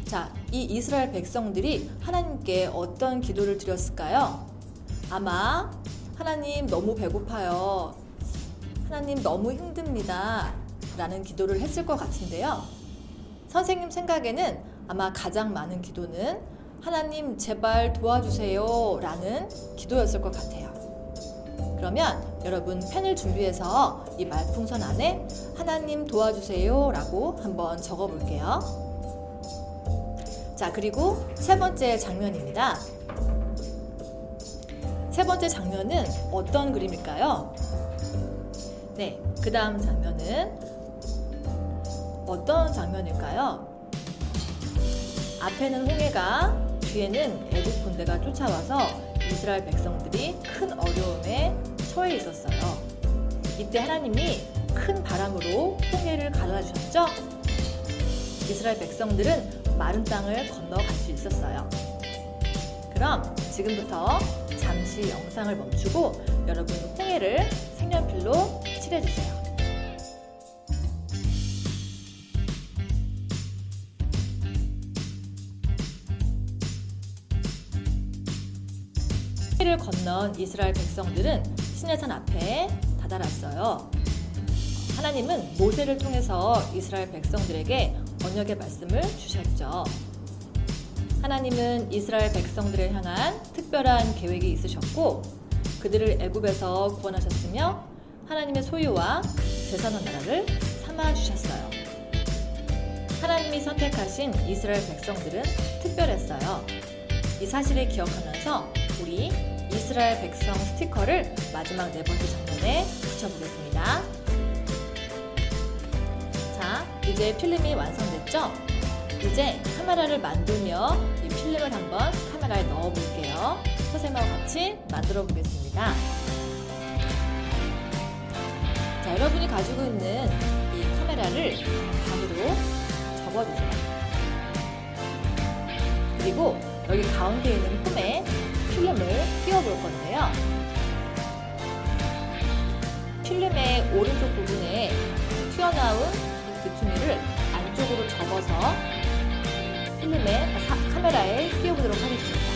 Speaker 12: 자, 이 이스라엘 백성들이 하나님께 어떤 기도를 드렸을까요? 아마 하나님 너무 배고파요. 하나님 너무 힘듭니다. 라는 기도를 했을 것 같은데요. 선생님 생각에는 아마 가장 많은 기도는 하나님 제발 도와주세요 라는 기도였을 것 같아요. 그러면 여러분 펜을 준비해서 이 말풍선 안에 하나님 도와주세요 라고 한번 적어 볼게요. 자, 그리고 세 번째 장면입니다. 세 번째 장면은 어떤 그림일까요? 네, 그 다음 장면은 어떤 장면일까요? 앞에는 홍해가, 뒤에는 애국 군대가 쫓아와서 이스라엘 백성들이 큰 어려움에 처해 있었어요. 이때 하나님이 큰 바람으로 홍해를 갈라주셨죠? 이스라엘 백성들은 마른 땅을 건너갈 수 있었어요. 그럼 지금부터 잠시 영상을 멈추고 여러분 홍해를 색연필로 칠해주세요. 홍해를 건넌 이스라엘 백성들은 시내산 앞에 다다랐어요. 하나님은 모세를 통해서 이스라엘 백성들에게 언약의 말씀을 주셨죠. 하나님은 이스라엘 백성들을 향한 특별한 계획이 있으셨고 그들을 애굽에서 구원하셨으며 하나님의 소유와 제사한 나라를 삼아주셨어요. 하나님이 선택하신 이스라엘 백성들은 특별했어요. 이 사실을 기억하면서 우리 이스라엘 백성 스티커를 마지막 네 번째 장면에 붙여보겠습니다. 자, 이제 필름이 완성됐죠? 이제 카메라를 만들며 이 필름을 한번 카메라에 넣어 볼게요. 선생님하고 같이 만들어 보겠습니다. 자, 여러분이 가지고 있는 이 카메라를 반으로 접어주세요. 그리고 여기 가운데 있는 폼에 필름을 끼워 볼 건데요. 필름의 오른쪽 부분에 튀어나온 귀퉁이를 안쪽으로 접어서 카메라에 끼워보도록 하겠습니다.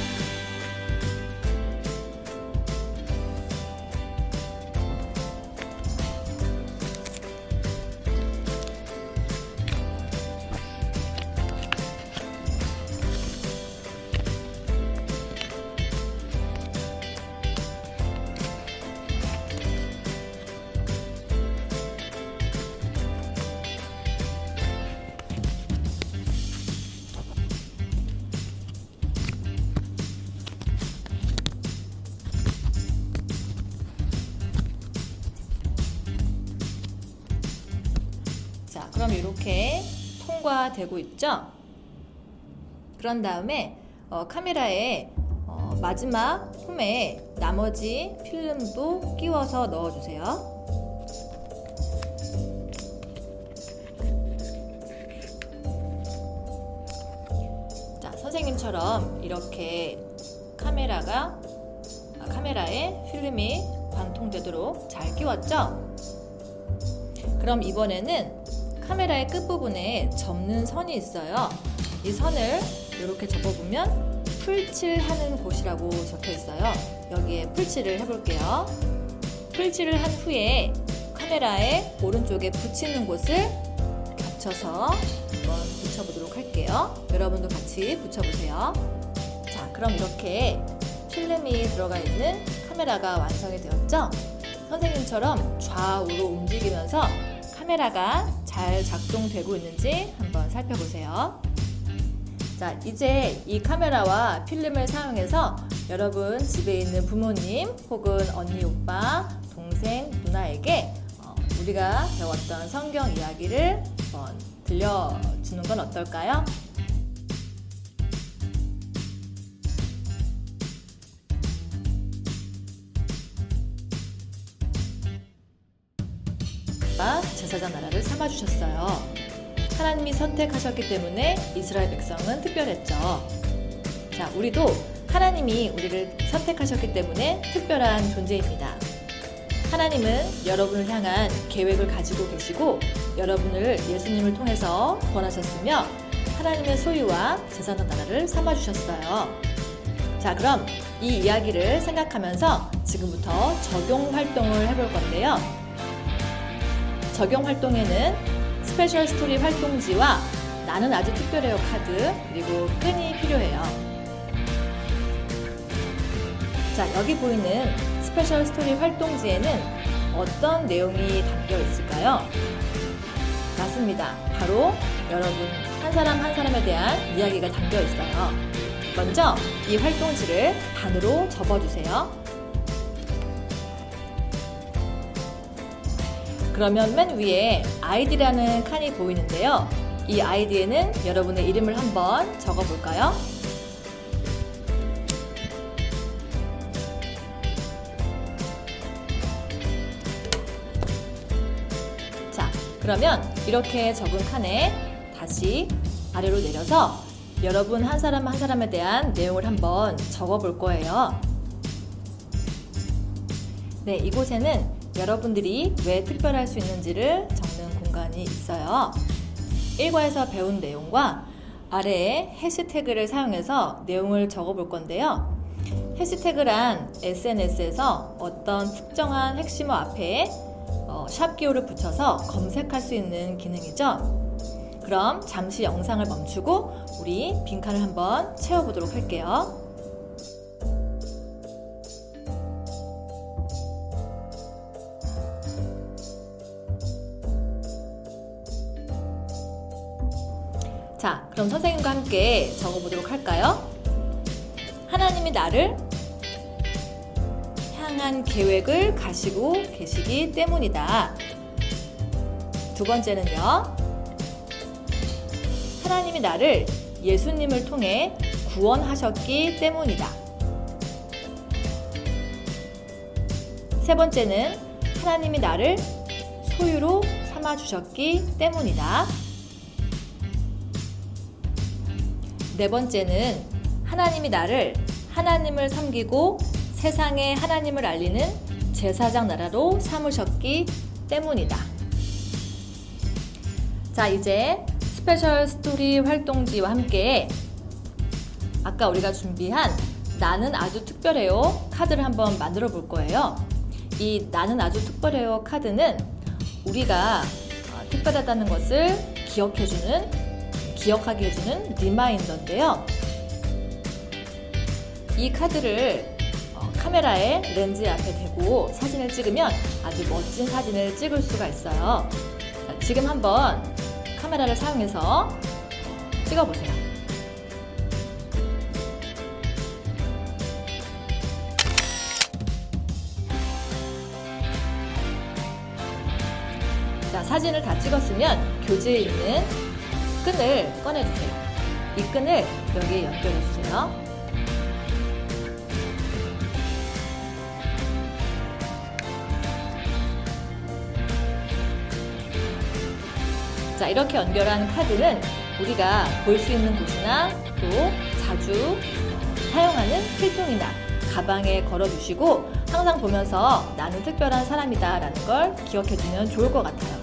Speaker 12: 자, 그럼 이렇게 통과되고 있죠? 그런 다음에 카메라에 마지막 홈에 나머지 필름도 끼워서 넣어주세요. 자, 선생님처럼 이렇게 카메라에 필름이 관통되도록 잘 끼웠죠? 그럼 이번에는 카메라의 끝부분에 접는 선이 있어요. 이 선을 이렇게 접어보면 풀칠하는 곳이라고 적혀 있어요. 여기에 풀칠을 해볼게요. 풀칠을 한 후에 카메라의 오른쪽에 붙이는 곳을 겹쳐서 한번 붙여보도록 할게요. 여러분도 같이 붙여보세요. 자, 그럼 이렇게 필름이 들어가 있는 카메라가 완성이 되었죠? 선생님처럼 좌우로 움직이면서 카메라가 잘 작동되고 있는지 한번 살펴보세요. 자, 이제 이 카메라와 필름을 사용해서 여러분 집에 있는 부모님 혹은 언니, 오빠, 동생, 누나에게 우리가 배웠던 성경 이야기를 한번 들려주는 건 어떨까요? 제사장 나라를 삼아주셨어요. 하나님이 선택하셨기 때문에 이스라엘 백성은 특별했죠. 자, 우리도 하나님이 우리를 선택하셨기 때문에 특별한 존재입니다. 하나님은 여러분을 향한 계획을 가지고 계시고 여러분을 예수님을 통해서 구원하셨으며 하나님의 소유와 제사장 나라를 삼아주셨어요. 자, 그럼 이 이야기를 생각하면서 지금부터 적용 활동을 해볼 건데요. 적용 활동에는 스페셜 스토리 활동지와 나는 아주 특별해요 카드 그리고 펜이 필요해요. 자, 여기 보이는 스페셜 스토리 활동지에는 어떤 내용이 담겨 있을까요? 맞습니다. 바로 여러분 한 사람 한 사람에 대한 이야기가 담겨 있어요. 먼저 이 활동지를 반으로 접어주세요. 그러면 맨 위에 아이디라는 칸이 보이는데요. 이 아이디에는 여러분의 이름을 한번 적어볼까요? 자, 그러면 이렇게 적은 칸에 다시 아래로 내려서 여러분 한 사람 한 사람에 대한 내용을 한번 적어볼 거예요. 네, 이곳에는 여러분들이 왜 특별할 수 있는지를 적는 공간이 있어요. 1과에서 배운 내용과 아래에 해시태그를 사용해서 내용을 적어볼 건데요. 해시태그란 SNS에서 어떤 특정한 핵심어 앞에 샵 기호를 붙여서 검색할 수 있는 기능이죠. 그럼 잠시 영상을 멈추고 우리 빈칸을 한번 채워보도록 할게요. 자, 그럼 선생님과 함께 적어보도록 할까요? 하나님이 나를 향한 계획을 가지고 계시기 때문이다. 두 번째는요. 하나님이 나를 예수님을 통해 구원하셨기 때문이다. 세 번째는 하나님이 나를 소유로 삼아주셨기 때문이다. 네 번째는 하나님이 나를 하나님을 섬기고 세상에 하나님을 알리는 제사장 나라로 삼으셨기 때문이다. 자, 이제 스페셜 스토리 활동지와 함께 아까 우리가 준비한 나는 아주 특별해요 카드를 한번 만들어 볼 거예요. 이 나는 아주 특별해요 카드는 우리가 특별하다는 것을 기억하게 해주는 리마인더인데요. 이 카드를 카메라의 렌즈 앞에 대고 사진을 찍으면 아주 멋진 사진을 찍을 수가 있어요. 지금 한번 카메라를 사용해서 찍어보세요. 자, 사진을 다 찍었으면 교재에 있는 끈을 꺼내주세요. 이 끈을 여기에 연결해주세요. 자, 이렇게 연결한 카드는 우리가 볼 수 있는 곳이나 또 자주 사용하는 필통이나 가방에 걸어두시고 항상 보면서 나는 특별한 사람이다 라는 걸 기억해두면 좋을 것 같아요.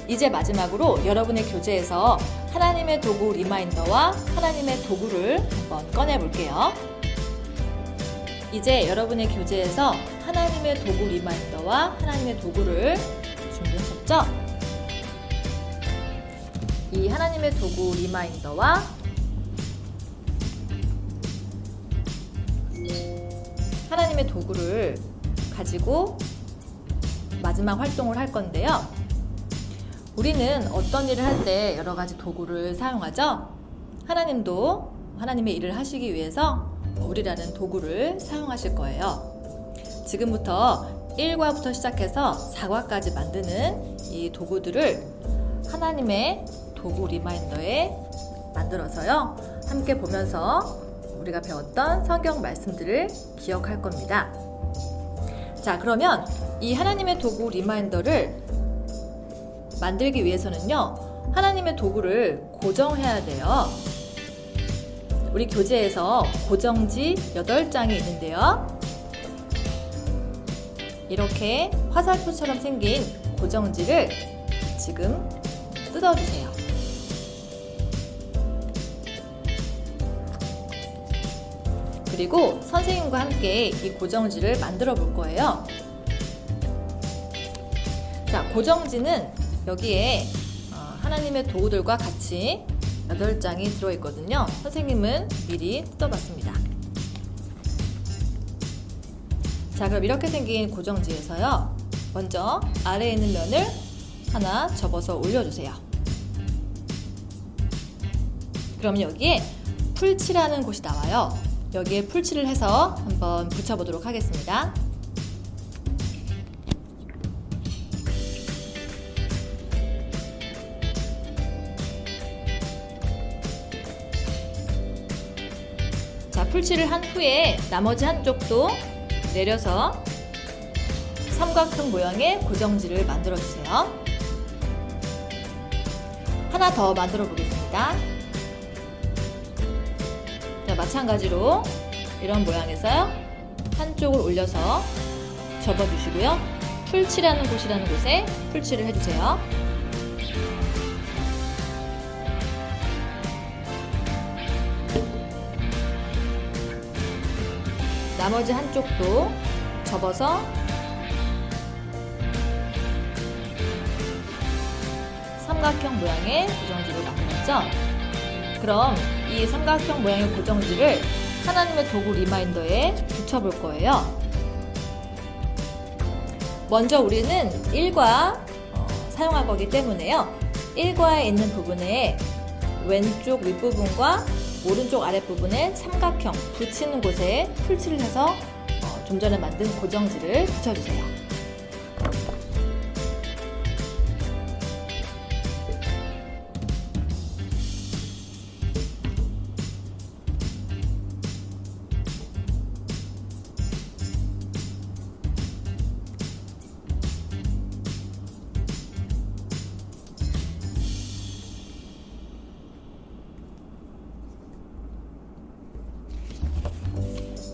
Speaker 12: 이제 마지막으로 여러분의 교재에서 하나님의 도구 리마인더와 하나님의 도구를 한번 꺼내 볼게요. 이제 여러분의 교재에서 하나님의 도구 리마인더와 하나님의 도구를 준비하셨죠? 이 하나님의 도구 리마인더와 하나님의 도구를 가지고 마지막 활동을 할 건데요. 우리는 어떤 일을 할 때 여러 가지 도구를 사용하죠? 하나님도 하나님의 일을 하시기 위해서 우리라는 도구를 사용하실 거예요. 지금부터 1과부터 시작해서 4과까지 만드는 이 도구들을 하나님의 도구 리마인더에 만들어서요. 함께 보면서 우리가 배웠던 성경 말씀들을 기억할 겁니다. 자, 그러면 이 하나님의 도구 리마인더를 만들기 위해서는요, 하나님의 도구를 고정해야 돼요. 우리 교재에서 고정지 8장이 있는데요. 이렇게 화살표처럼 생긴 고정지를 지금 뜯어주세요. 그리고 선생님과 함께 이 고정지를 만들어 볼 거예요. 자, 고정지는 여기에 하나님의 도구들과 같이 8장이 들어있거든요. 선생님은 미리 뜯어봤습니다. 자, 그럼 이렇게 생긴 고정지에서요, 먼저 아래에 있는 면을 하나 접어서 올려주세요. 그럼 여기에 풀칠하는 곳이 나와요. 여기에 풀칠을 해서 한번 붙여보도록 하겠습니다. 자, 풀칠을 한 후에 나머지 한쪽도 내려서 삼각형 모양의 고정지를 만들어 주세요. 하나 더 만들어 보겠습니다. 자, 마찬가지로 이런 모양에서요, 한쪽을 올려서 접어 주시고요. 풀칠하는 곳이라는 곳에 풀칠을 해주세요. 나머지 한쪽도 접어서 삼각형 모양의 고정지를 만들었죠? 그럼 이 삼각형 모양의 고정지를 하나님의 도구 리마인더에 붙여볼 거예요. 먼저 우리는 1과 사용할 거기 때문에요. 1과에 있는 부분에 왼쪽 윗부분과 오른쪽 아랫부분에 삼각형 붙이는 곳에 풀칠을 해서 좀 전에 만든 고정지를 붙여주세요.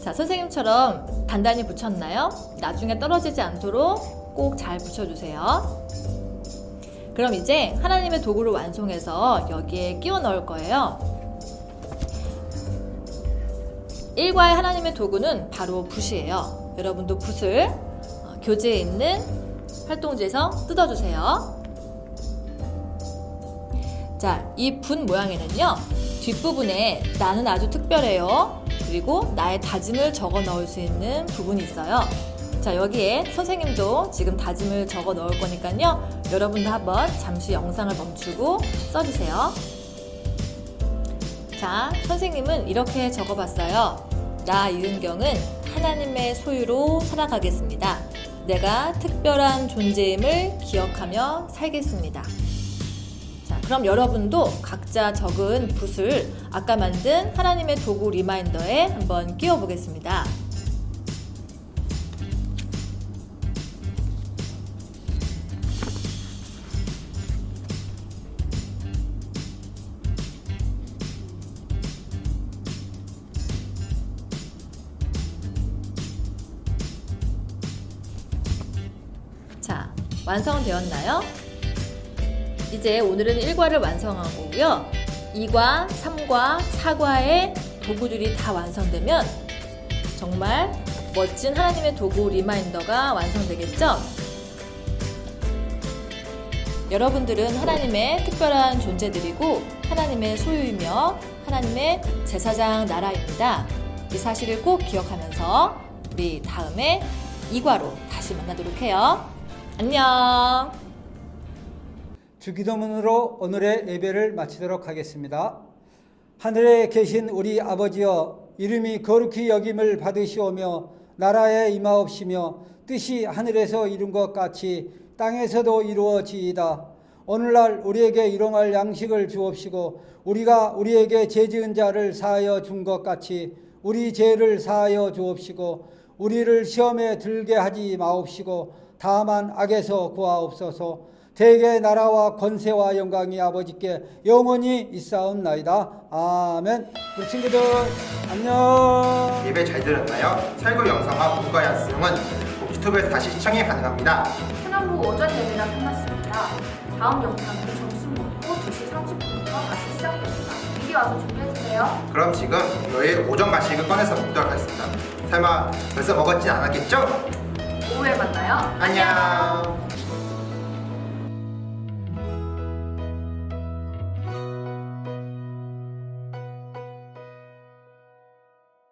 Speaker 12: 자, 선생님처럼 단단히 붙였나요? 나중에 떨어지지 않도록 꼭 잘 붙여주세요. 그럼 이제 하나님의 도구를 완성해서 여기에 끼워 넣을 거예요. 1과의 하나님의 도구는 바로 붓이에요. 여러분도 붓을 교재에 있는 활동지에서 뜯어주세요. 자, 이 붓 모양에는요, 뒷부분에 나는 아주 특별해요, 그리고 나의 다짐을 적어 넣을 수 있는 부분이 있어요. 자, 여기에 선생님도 지금 다짐을 적어 넣을 거니까요, 여러분도 한번 잠시 영상을 멈추고 써주세요. 자, 선생님은 이렇게 적어봤어요. 나 이은경은 하나님의 소유로 살아가겠습니다. 내가 특별한 존재임을 기억하며 살겠습니다. 그럼 여러분도 각자 적은 붓을 아까 만든 하나님의 도구 리마인더에 한번 끼워 보겠습니다. 완성되었나요? 이제 오늘은 1과를 완성한 거고요. 2과, 3과, 4과의 도구들이 다 완성되면 정말 멋진 하나님의 도구 리마인더가 완성되겠죠? 여러분들은 하나님의 특별한 존재들이고 하나님의 소유이며 하나님의 제사장 나라입니다. 이 사실을 꼭 기억하면서 우리 다음에 2과로 다시 만나도록 해요. 안녕.
Speaker 1: 주기도문으로 오늘의 예배를 마치도록 하겠습니다. 하늘에 계신 우리 아버지여, 이름이 거룩히 여김을 받으시오며 나라에 임하옵시며 뜻이 하늘에서 이룬 것 같이 땅에서도 이루어지이다. 오늘날 우리에게 일용할 양식을 주옵시고 우리가 우리에게 죄 지은 자를 사하여 준 것 같이 우리 죄를 사하여 주옵시고 우리를 시험에 들게 하지 마옵시고 다만 악에서 구하옵소서. 대개 나라와 권세와 영광이 아버지께 영원히 있사옵나이다. 아멘. 우리 친구들 안녕.
Speaker 2: 예배 잘 들었나요? 설교 영상과 문과 연습은 유튜브에서 다시 시청이 가능합니다.
Speaker 3: 천연부 오전 예배가 끝났습니다. 다음 영상은 점심 먹고 2시 30분부터 다시 시작됩니다. 미리 와서 준비해주세요.
Speaker 2: 그럼 지금 너의 오전 간식을 꺼내서 먹도록 하겠습니다. 설마 벌써 먹었진 않았겠죠?
Speaker 3: 오후에 만나요.
Speaker 2: 안녕.